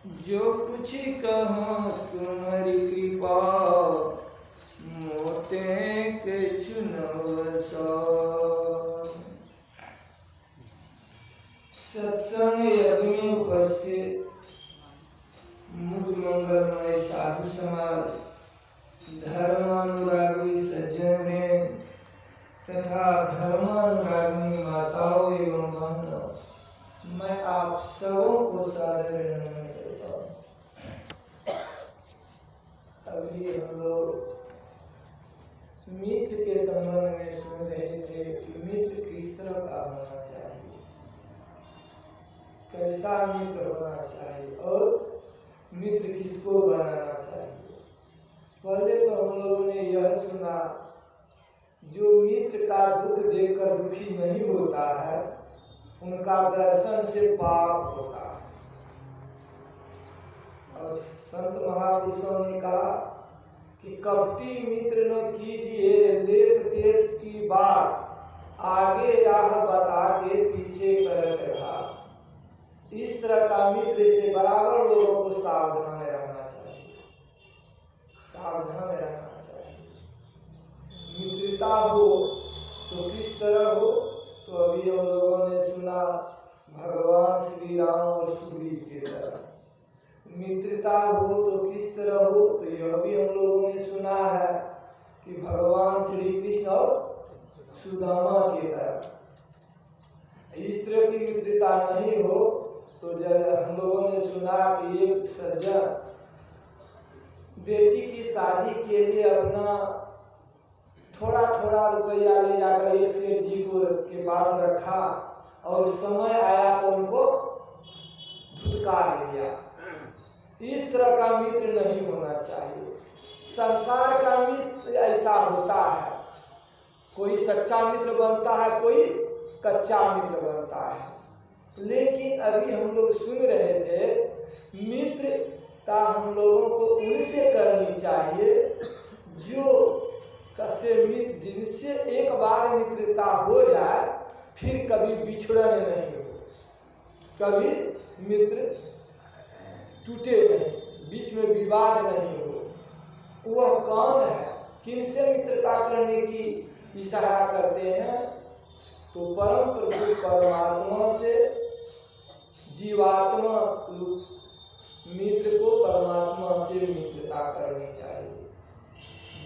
जो कुछ कहो तुम्हारी कृपा मोते कछु न वसा। सत्संग यज्ञ में उपस्थित मुद मंगलमय साधु समाज, धर्मानुरागी सज्जन तथा धर्मानुरागी माताओं एवं बहनों, मैं आप सबों को सादर नमन करता हूँ। अभी हम लोग मित्र के संबंध में सुन रहे थे कि मित्र किस तरह का होना चाहिए, कैसा मित्र होना चाहिए और मित्र किसको बनाना चाहिए। पहले तो हम लोगों ने यह सुना, जो मित्र का दुख देखकर दुखी नहीं होता है उनका दर्शन से पाप होता है। और संत महापुरुषों ने कहा कि कपटी मित्र न कीजिए, लेत पेत की बात, आगे राह बता के पीछे करत रहा। इस तरह का मित्र से बराबर लोगों को सावधान रहना चाहिए, सावधान रहना चाहिए। मित्रता हो तो किस तरह हो, तो अभी हम लोगों ने सुना भगवान श्री राम और सुग्रीव की तरह। मित्रता हो तो किस तरह हो, तो यह भी हम लोगों ने सुना है कि भगवान श्री कृष्ण और सुदामा की तरह। इस तरह की मित्रता नहीं हो तो जब हम लोगों ने सुना कि एक सज्जन बेटी की शादी के लिए अपना थोड़ा थोड़ा रुपया ले जाकर एक सेठ जी को के पास रखा और समय आया तो उनको धुतकार लिया। इस तरह का मित्र नहीं होना चाहिए। संसार का मित्र ऐसा होता है, कोई सच्चा मित्र बनता है, कोई कच्चा मित्र बनता है। लेकिन अभी हम लोग सुन रहे थे मित्रता हम लोगों को उनसे करनी चाहिए जो जिनसे एक बार मित्रता हो जाए फिर कभी बिछड़न नहीं हो, कभी मित्र टूटे नहीं, बीच में विवाद नहीं हो। वह कौन है, किनसे मित्रता करने की इशारा करते हैं, तो परम प्रभु परमात्मा से जीवात्मा मित्र को परमात्मा से मित्रता करनी चाहिए।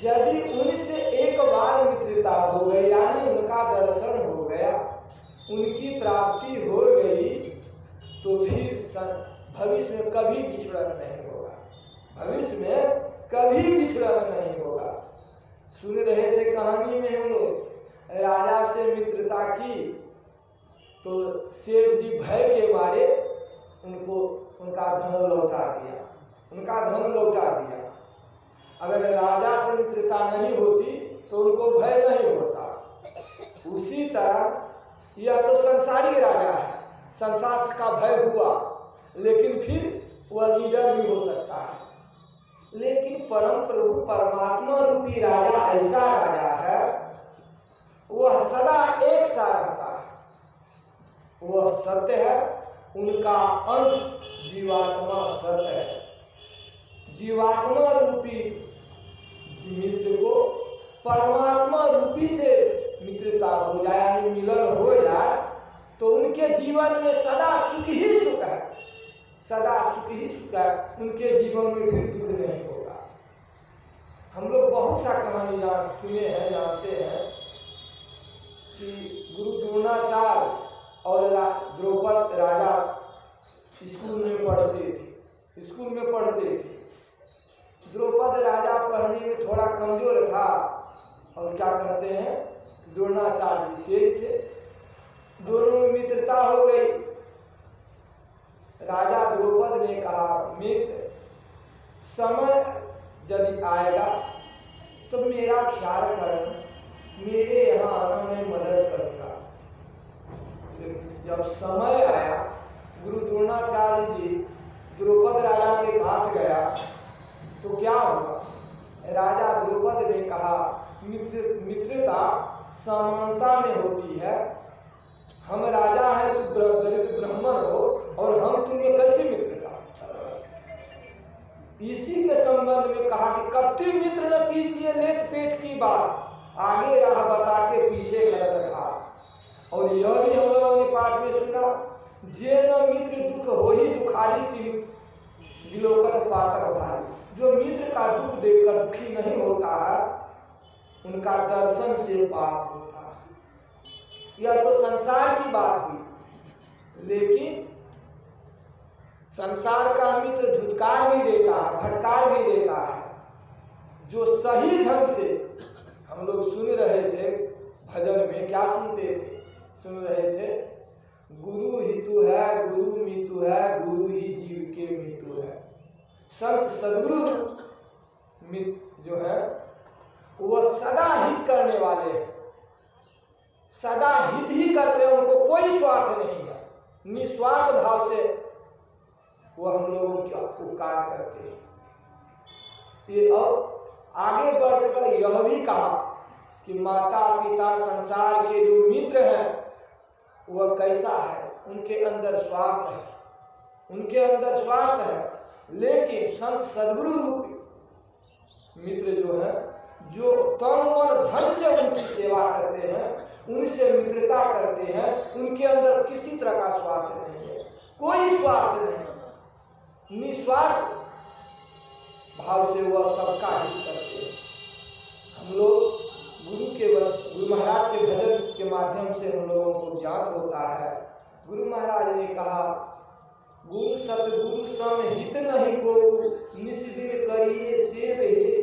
यदि उनसे एक बार मित्रता हो गई, यानी उनका दर्शन हो गया, उनकी प्राप्ति हो गई, तो फिर भविष्य में कभी बिछड़न नहीं होगा, भविष्य में कभी बिछड़न नहीं होगा। सुन रहे थे कहानी में हम लोग, राजा से मित्रता की तो सेठ जी भय के मारे उनको उनका धन लौटा दिया, उनका धन लौटा दिया। अगर राजा से मित्रता नहीं होती तो उनको भय नहीं होता। उसी तरह यह तो संसारी राजा है, संसार का भय हुआ, लेकिन फिर वह निडर भी हो सकता है। लेकिन परम प्रभु परमात्मा रूपी राजा ऐसा राजा है, वह सदा एक सा रहता है, वह सत्य है, उनका अंश जीवात्मा सत्य है। जीवात्मा रूपी मित्र को परमात्मा रूपी से मित्रता हो जाए, यानी मिलन हो जाए, तो उनके जीवन में सदा सुख ही सुख है, सदा सुख ही सुख है, उनके जीवन में फिर दुख नहीं होगा। हम लोग बहुत सा कहानी सुने हैं, जानते हैं कि गुरु द्रोणाचार्य और द्रौपद राजा स्कूल में पढ़ते थे। द्रौपद राजा पढ़ने में थोड़ा कमजोर था और क्या कहते हैं, द्रोणाचार्य जी तेज थे। दोनों में मित्रता हो गई। राजा द्रौपद ने कहा, मित्र समय यदि आएगा तो मेरा ख्याल करना, मेरे यहाँ आना, मैं मदद करूँगा। लेकिन जब समय आया, गुरु द्रोणाचार्य जी द्रौपद राजा के पास गया तो क्या हुआ, राजा द्रौपद ने कहा, मित्रता समानता में होती है, हम राजा हैं, तू दलित ब्राह्मण हो और हम तुम्हें कैसे मित्रता। इसी के संबंध में कहा कि कपटी मित्र न कीजिए लेत पेट की बात, आगे राह बता के पीछे गलत घात। और यह भी हम लोगों ने पाठ में सुना, जे न मित्र दुख हो ही दुखारी तिल विलोकत पातक भारी। जो मित्र का दुख देखकर दुखी नहीं होता है, उनका दर्शन से पाप होता है। यह तो संसार की बात हुई, लेकिन संसार का मित्र धुतकार भी देता है, फटकार भी देता है। जो सही ढंग से हम लोग सुन रहे थे भजन में, क्या सुनते थे? सुन रहे थे, गुरु हितु है, गुरु मितु है, गुरु ही जीव के मितु है। संत सदगुरु मित्र जो है वो सदा हित करने वाले हैं, सदा हित ही करते हैं, उनको कोई स्वार्थ नहीं है, निस्वार्थ भाव से वो हम लोगों का उपकार करते हैं। ये अब आगे बढ़ चकर यह भी कहा कि माता पिता संसार के जो मित्र हैं वह कैसा है, उनके अंदर स्वार्थ है, उनके अंदर स्वार्थ है। लेकिन संत सद्गुरु रूपी मित्र जो है, जो तन मन धन से उनकी सेवा करते हैं, उनसे मित्रता करते हैं, उनके अंदर किसी तरह का स्वार्थ नहीं है, कोई स्वार्थ नहीं, निस्वार्थ भाव से वह सबका हित करते हैं। हम लोग गुरु महाराज के भजन के माध्यम से हम लोगों को ज्ञात होता है। गुरु महाराज ने कहा, गुरु सतगुरु सम हित नहीं को निस्दिन करिए सेव हे,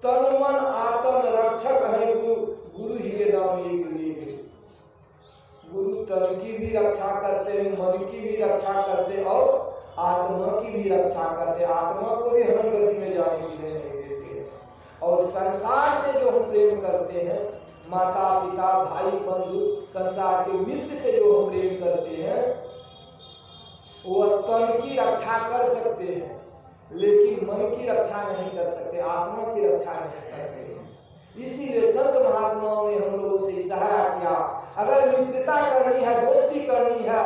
तन मन आत्म रक्षक है गुरु ही के नाम एक लिए। गुरु तन की भी रक्षा करते हैं, मन की भी रक्षा करते हैं और आत्मा की भी रक्षा करते। आत्मा को भी हम गति में जाने के लिए नहीं देते हैं। और संसार से जो हम प्रेम करते हैं, माता पिता भाई बंधु संसार के मित्र से जो हम प्रेम करते हैं, वह तन की रक्षा कर सकते हैं, लेकिन मन की रक्षा नहीं कर सकते, आत्मा की रक्षा नहीं करते हैं। इसीलिए संत महात्माओं ने हम लोगों से इशारा किया, अगर मित्रता करनी है, दोस्ती करनी है,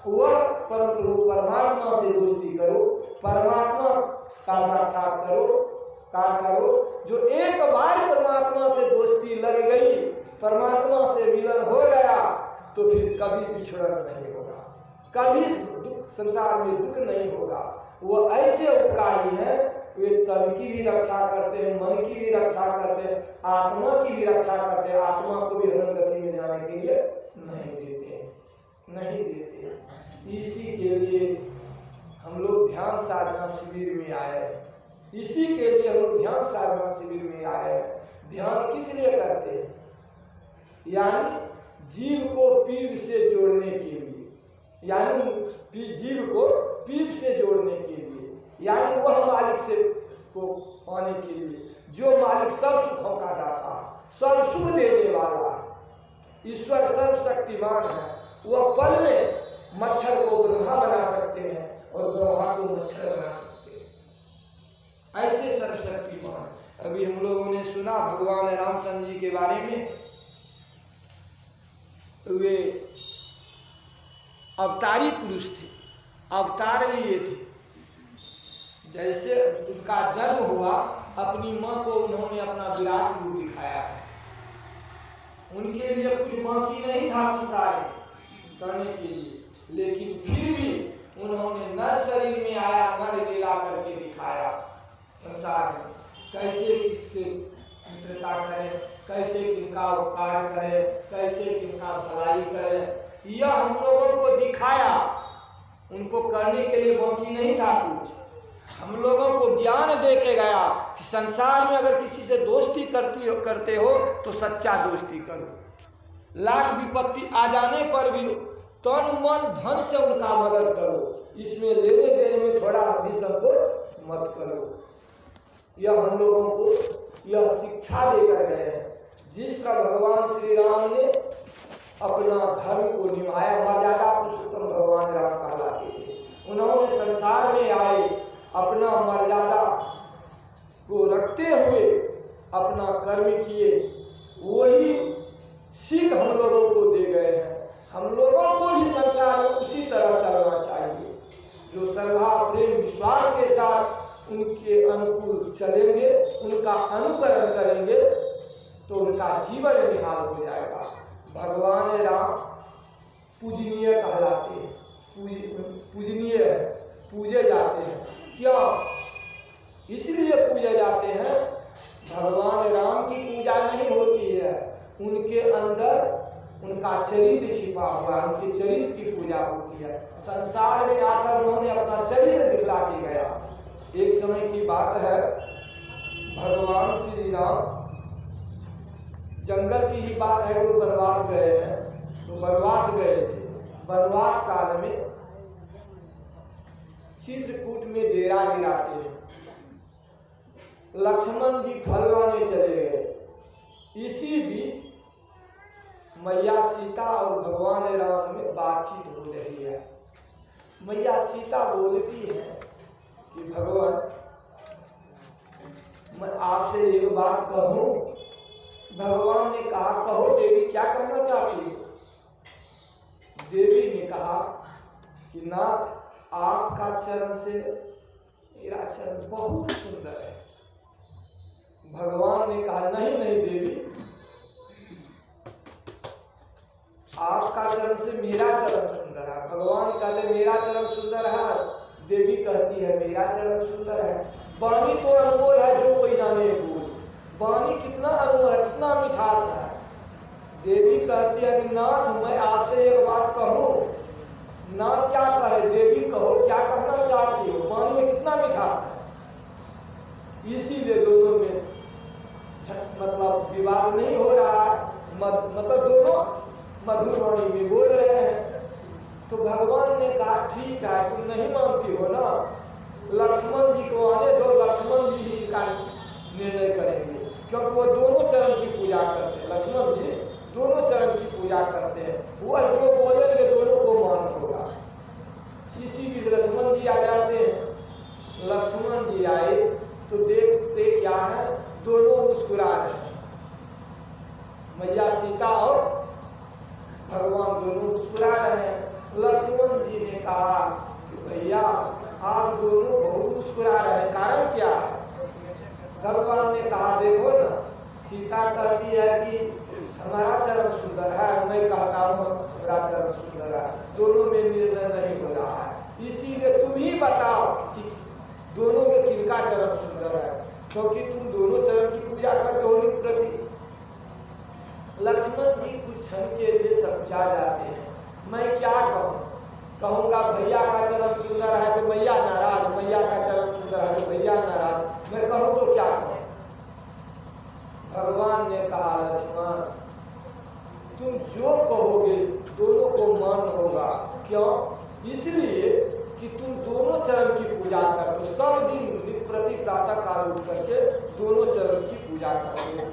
वह परम प्रभु परमात्मा से दोस्ती करो, परमात्मा का साक्षात्कार करो। जो एक बार परमात्मा से दोस्ती लग गई, परमात्मा से मिलन हो गया, तो फिर कभी बिछड़न नहीं होगा, कभी दुख संसार में दुख नहीं होगा। वो ऐसे उपकारी हैं, वे तन की भी रक्षा करते हैं, मन की भी रक्षा करते हैं, आत्मा की भी रक्षा करते हैं, आत्मा को भी अनंत गति में जाने के लिए नहीं देते। इसी के लिए हम लोग ध्यान साधना शिविर में आए हैं, इसी के लिए हम लोग ध्यान साधना शिविर में आए हैं। ध्यान किस लिए करते हैं? यानी जीव को पीव से जोड़ने के लिए, यानी जीव को पीव से जोड़ने के लिए, यानी वह मालिक से को पाने के लिए, जो मालिक सब सुखों का दाता, सब सुख देने वाला है। ईश्वर सर्वशक्तिमान है, वह पल में मच्छर को ब्रह्मा बना सकते हैं और ब्रह्मा को मच्छर बना सकते हैं, ऐसे सर्वशक्तिमान। अभी हम लोगों ने सुना भगवान रामचंद्र जी के बारे में, वे अवतारी पुरुष थे, अवतार लिए थे। जैसे उनका जन्म हुआ, अपनी माँ को उन्होंने अपना विराट रूप दिखाया है। उनके लिए कुछ बाकी नहीं था संसार में करने के लिए, लेकिन फिर भी उन्होंने नर शरीर में आया, नर लीला करके दिखाया संसार में कैसे किससे मित्रता करें, कैसे किनका उपकार करें, कैसे किनका भलाई करें, यह हम लोगों को दिखाया। उनको करने के लिए बाकी नहीं था कुछ, हम लोगों को ज्ञान दे के गया कि संसार में अगर किसी से दोस्ती करते हो तो सच्चा दोस्ती करो। लाख विपत्ति आ जाने पर भी तन मन धन से उनका मदद करो, इसमें लेने देने में थोड़ा भी संकोच मत करो। यह हम लोगों को यह शिक्षा देकर गए हैं, जिसका भगवान श्री राम ने अपना धर्म को निभाया। मर्यादा पुरुषोत्तम भगवान राम कहलाते थे। उन्होंने संसार में आए, अपना मर्यादा को रखते हुए अपना कर्म किए, वही सीख हम लोगों को दे गए हैं। हम लोगों को भी संसार में उसी तरह चलना चाहिए, जो श्रद्धा प्रेम विश्वास के साथ उनके अनुकूल चलेंगे, उनका अनुकरण करेंगे तो उनका जीवन निहाल हो जाएगा। भगवान राम पूजनीय कहलाते हैं, पूजनीय पूजे जाते हैं। क्यों इसलिए पूजे जाते हैं? भगवान राम की पूजा नहीं होती है, उनके अंदर उनका चरित्र छिपा हुआ है, उनके चरित्र की पूजा होती है। संसार में आकर उन्होंने अपना चरित्र दिखला के गया। एक समय की बात है, भगवान श्री राम, जंगल की ही बात है, वो वनवास गए हैं। तो वनवास गए थे, वनवास काल में चित्रकूट में डेरा गिराते हैं। लक्ष्मण जी फल लाने चले गए। इसी बीच मैया सीता और भगवान राम में बातचीत हो रही है। मैया सीता बोलती है कि भगवान, मैं आपसे एक बात कहूं। भगवान ने कहा, कहो देवी, क्या कहना चाहती हो? देवी ने कहा कि नाथ, आपका चरण से मेरा चरण बहुत सुंदर है। भगवान ने कहा, नहीं नहीं देवी, आपका चरण से मेरा चरण सुंदर है। भगवान कहते मेरा चरण सुंदर है, देवी कहती है मेरा चरण सुंदर है। वाणी तो अनमोल है, जो कोई जाने बोल। वाणी कितना अनमोल है, कितना मिठास है। देवी कहती है कि नाथ, मैं आपसे एक बात कहूँ। नाथ क्या कहे? देवी कहो, क्या कहना चाहती हो? वाणी में कितना मिठास है। इसीलिए दोनों में मतलब विवाद नहीं हो रहा है, मतलब दोनों मधुर वाणी में बोल रहे हैं। तो भगवान ने कहा, ठीक है, तुम नहीं मानती हो ना, लक्ष्मण जी को आने दो, लक्ष्मण जी ही इनका निर्णय करेंगे, क्योंकि वो दोनों चरण की पूजा करते हैं। लक्ष्मण जी दोनों चरण की पूजा करते हैं, वह जो बोलेंगे दोनों को मान होगा। इसी बीच लक्ष्मण जी आ जाते हैं। लक्ष्मण जी आए तो देखते क्या है, दोनों मुस्कुरा रहे हैं। मैया सीता और भगवान दोनों मुस्कुरा रहे हैं। लक्ष्मण जी ने कहा कि भैया, आप दोनों बहुत मुस्कुरा रहे हैं, कारण क्या है? भगवान ने कहा, देखो ना, सीता कहती है कि हमारा चरण सुंदर है, मैं कहता हूँ हमारा चरण सुंदर है, दोनों में निर्णय नहीं हो रहा है। इसीलिए तुम ही बताओ कि दोनों में किनका चरण सुंदर है, क्योंकि तुम दोनों चरण की पूजा करते हो नित्य प्रति। लक्ष्मण जी कुछ क्षण के लिए समझा जाते हैं, मैं क्या कहूँ? कहूँगा भैया का चरण सुंदर है तो मैया नाराज, मैया का चरण सुंदर है तो भैया नाराज, मैं कहूँ तो क्या कहूँ? भगवान ने कहा, लक्ष्मण, तुम जो कहोगे दोनों को मान होगा। क्यों? इसलिए कि तुम दोनों चरण की पूजा करते हो, सब दिन नित्य प्रति प्रातः काल उठ करके दोनों चरण की पूजा करते हो,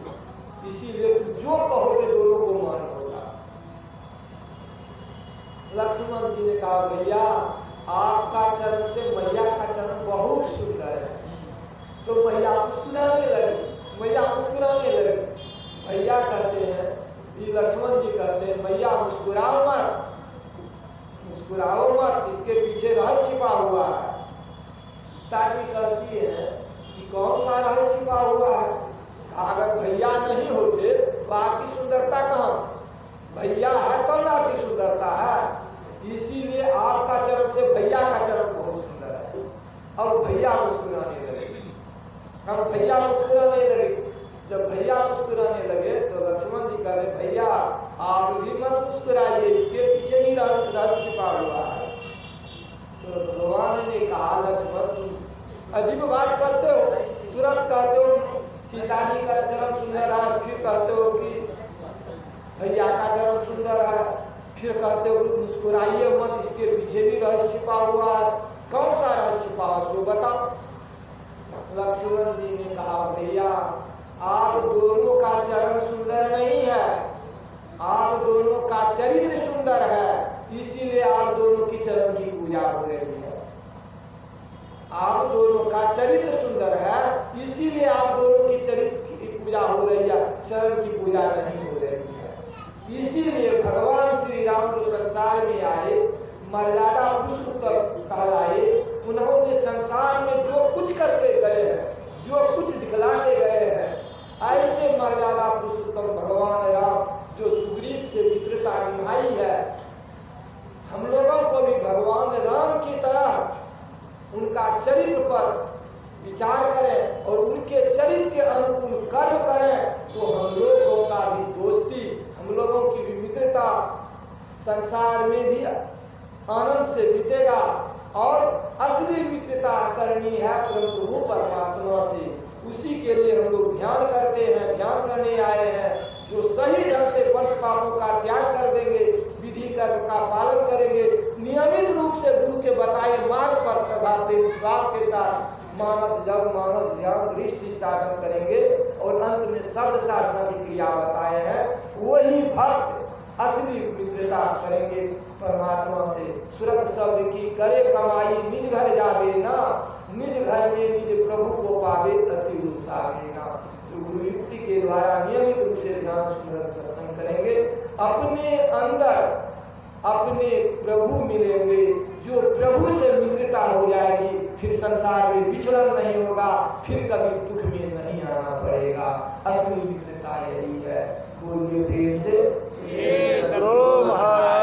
इसीलिए तुम जो कहोगे दोनों को मान होगा। लक्ष्मण जी ने कहा, भैया, आपका चरण से मैया का चरण बहुत सुंदर है। तो मैया मुस्कुराने लगी, मैया मुस्कुराने लगी। भैया कहते हैं, ये लक्ष्मण जी कहते हैं, मैया मुस्कुराओ मत, मुस्कुराओ मत, इसके पीछे रहस्य छिपा हुआ है। सीता जी कहती है कि कौन सा रहस्य छिपा हुआ है? अगर भैया नहीं होते तो आपकी सुंदरता कहाँ से? भैया है तो ना आपकी सुंदरता है, इसीलिए आपका चरण से भैया का चरण बहुत सुंदर है। अब भैया मुस्कुराने लगे, अब भैया मुस्कुराने लगे। जब भैया मुस्कुराने लगे तो लक्ष्मण जी कह रहे, भैया आप भी मत मुस्कुराइए, इसके पीछे भी रहस्य छिपा हुआ है। तो भगवान ने कहा, लक्ष्मण, तुम अजीब बात करते हो, तुरंत कहते हो सीता जी का चरण सुंदर है, फिर कहते हो कि भैया का चरण सुंदर है, फिर कहते हो कि मुस्कुराइए मत, इसके पीछे भी रहस्य छिपा हुआ है। कौन सा रहस्य छिपा हुआ सो बताओ। लक्ष्मण जी ने कहा, भैया, आप दोनों का चरण सुंदर नहीं है, आप दोनों का चरित्र सुंदर है, इसीलिए आप दोनों की चरण की पूजा हो रही है। आप दोनों का चरित्र सुंदर है, इसीलिए आप दोनों की चरित्र की पूजा हो रही है, चरण की पूजा नहीं हो रही है। इसीलिए भगवान श्री राम जो संसार में आए, मर्यादा पुरुष कहलाए, उन्होंने संसार में जो कुछ करके उनका चरित्र पर विचार करें और उनके चरित्र के अनुकूल कर्म करें, तो हम लोगों का भी दोस्ती, हम लोगों की भी मित्रता संसार में भी आनंद से बीतेगा। और असली मित्रता करनी है प्रभु परमात्मा से, उसी के लिए हम लोग ध्यान करते हैं, ध्यान करने आए हैं। जो सही ढंग से पंच पापों का त्याग कर देंगे, विधि कर्म का पालन करेंगे, नियमित रूप से गुरु के बताए मार्ग पर श्रद्धा प्रेम विश्वास के साथ मानस जब मानस ध्यान दृष्टि साधन करेंगे और अंत में शब्द साधना की क्रिया बताए हैं, वही भक्त असली मित्रता करेंगे परमात्मा से। सुरत शब्द की करे कमाई निज घर जावे ना, निज घर में निज प्रभु को पावे अति उल्सावेगा। तो गुरु युक्ति के द्वारा नियमित रूप से ध्यान सुमरन सत्संग करेंगे, अपने अंदर अपने प्रभु मिलेंगे। जो प्रभु से मित्रता हो जाएगी, फिर संसार में विचलन नहीं होगा, फिर कभी दुख में नहीं आना पड़ेगा। असली मित्रता यही है। बोलिए प्रेम से महाराज।